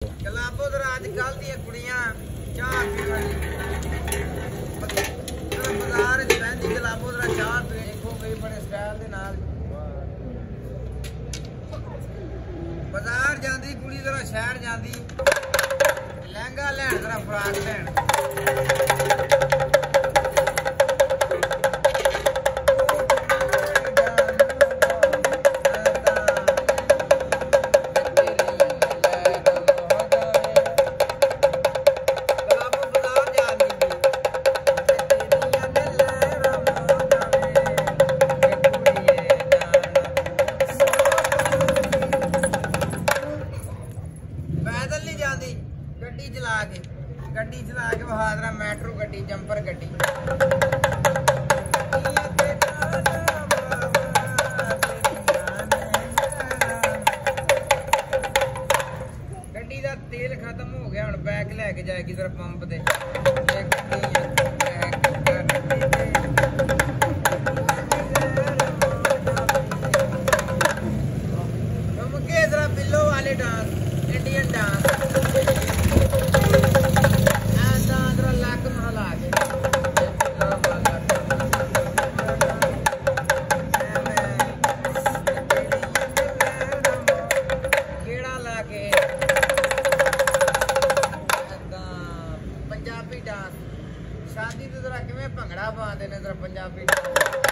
कलाबो जरा अजकल दी कुड़ियां चाह पीवन बाजार च बहंदी कलाबो जरा चाह पी देखो कई बड़े स्टाइल दे नाल बाजार जांदी कुड़ी जरा शहर जांदी लहंगा लैन जरा फ्राक लैन गड्डी चला के बहादरा मेट्रो गड्डी जंपर गड्डी गड्डी का तेल खत्म हो गया हुण बैग लैके जाएगी जरा पंप ते जरा बिल्लो वाले dance Indian dance Punjabi dance शादी तो जरा किवें भंगड़ा पाते ने जरा पंजाबी डांस